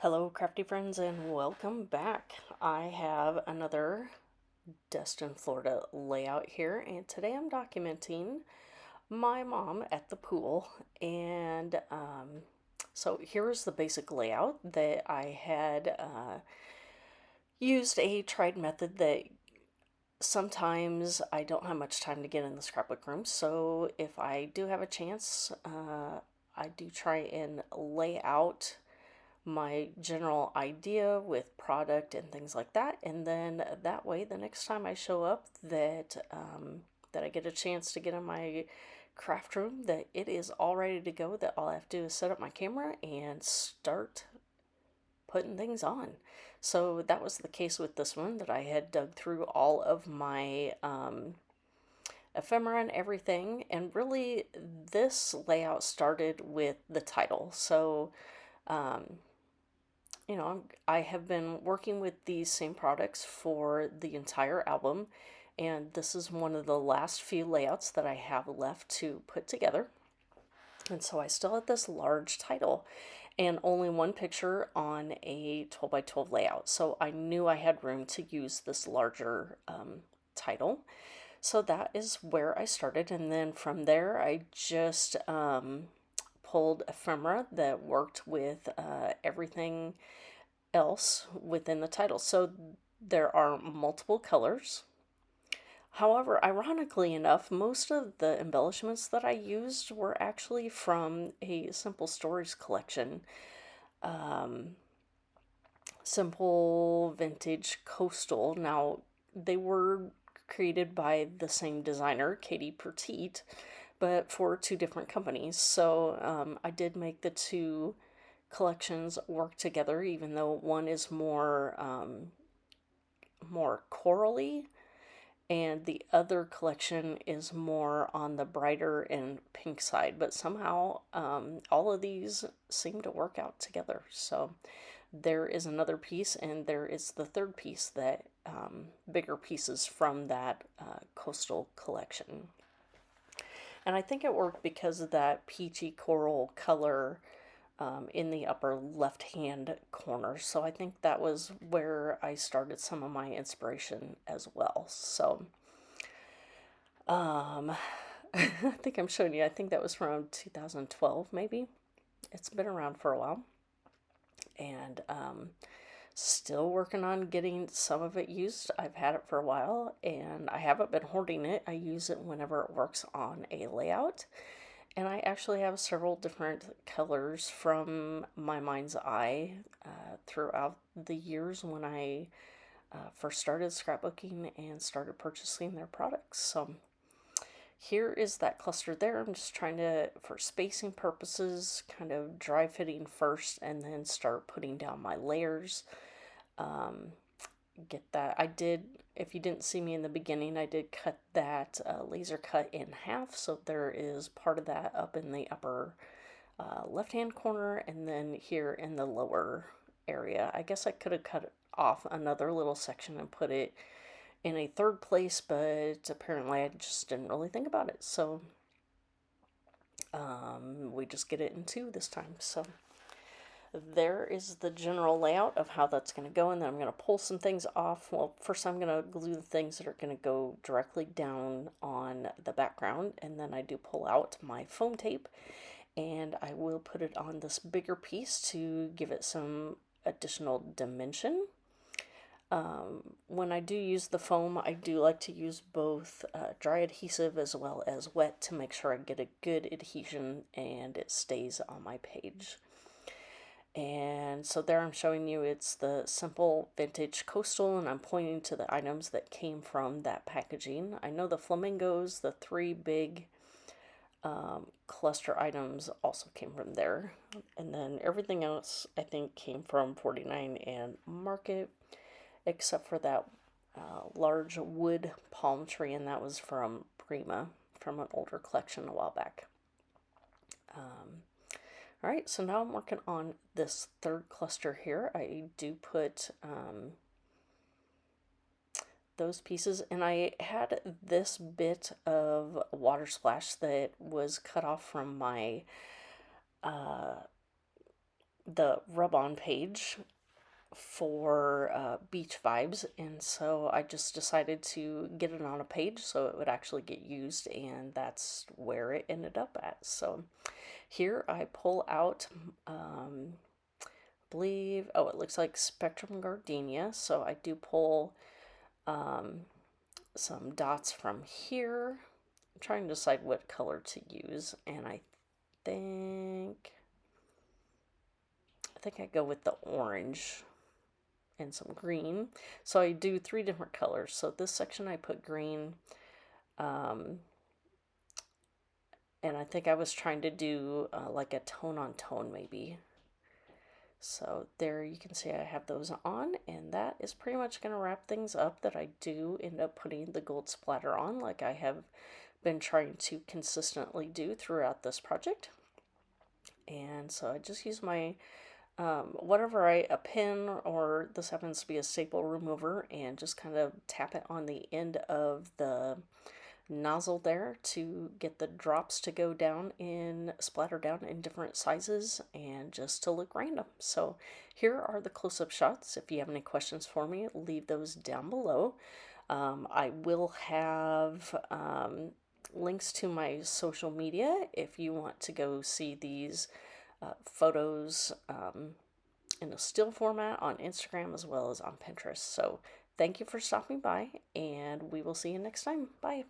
Hello, crafty friends, and welcome back. I have another Destin, Florida layout here, and today I'm documenting my mom at the pool. And so here's the basic layout that I had used a tried method that sometimes I don't have much time to get in the scrapbook room. So if I do have a chance, I do try and lay out my general idea with product and things like that, and then that way the next time I show up that I get a chance to get in my craft room, that it is all ready to go, that all I have to do is set up my camera and start putting things on. So that was the case with this one, that I had dug through all of my ephemera and everything, and really this layout started with the title. So um, I have been working with these same products for the entire album, and this is one of the last few layouts that I have left to put together. And so I still have this large title and only one picture on a 12 by 12 layout. So I knew I had room to use this larger title. So that is where I started. And then from there, I just pulled ephemera that worked with everything else within the title. So there are multiple colors. However, ironically enough, most of the embellishments that I used were actually from a Simple Stories collection. Um, Simple Vintage Coastal. Now, they were created by the same designer, Katie Petite, but for two different companies. So I did make the two collections work together, even though one is more corally, and the other collection is more on the brighter and pink side. But somehow, all of these seem to work out together. So there is another piece, and there is the third piece, that bigger pieces from that coastal collection. And I think it worked because of that peachy coral color in the upper left hand corner. So I think that was where I started some of my inspiration as well. So um, I think I'm showing you, I think that was from 2012, maybe. It's been around for a while. And still working on getting some of it used. I've had it for a while and I haven't been hoarding it. I use it whenever it works on a layout. And I actually have several different colors from my mind's eye throughout the years when I first started scrapbooking and started purchasing their products. So here is that cluster there. I'm just trying to, for spacing purposes, kind of dry fitting first and then start putting down my layers. Um, get that. I did, if you didn't see me in the beginning, I did cut that laser cut in half. So there is part of that up in the upper left hand corner, and then here in the lower area. I guess I could have cut off another little section and put it in a third place, but apparently I just didn't really think about it. So we just get it in two this time. So there is the general layout of how that's going to go, and then I'm going to pull some things off. Well, first I'm going to glue the things that are going to go directly down on the background, and then I do pull out my foam tape, and I will put it on this bigger piece to give it some additional dimension. When I do use the foam, I do like to use both dry adhesive as well as wet to make sure I get a good adhesion and it stays on my page. And so there I'm showing you it's the Simple Vintage Coastal, and I'm pointing to the items that came from that packaging. I know the flamingos, the three big cluster items, also came from there. And then everything else I think came from 49 and Market, except for that large wood palm tree, and that was from Prima, from an older collection a while back. All right, so now I'm working on this third cluster here. I do put those pieces, and I had this bit of water splash that was cut off from my the rub-on page for beach vibes, and so I just decided to get it on a page so it would actually get used, and that's where it ended up at. So here I pull out, believe, oh, it looks like Spectrum Gardenia, so I do pull some dots from here. I'm trying to decide what color to use, and think I think I go with the orange and some green. So I do 3 different colors. So this section I put green, and I think I was trying to do like a tone on tone maybe. So there you can see I have those on, and that is pretty much going to wrap things up. That I do end up putting the gold splatter on like I have been trying to consistently do throughout this project. And so I just use my whatever a pin, or this happens to be a staple remover, and just kind of tap it on the end of the nozzle there to get the drops to go down in, splatter down in different sizes and just to look random. So here are the close-up shots. If you have any questions for me, leave those down below. I will have links to my social media if you want to go see these photos in a still format on Instagram as well as on Pinterest. So thank you for stopping by, and we will see you next time. Bye.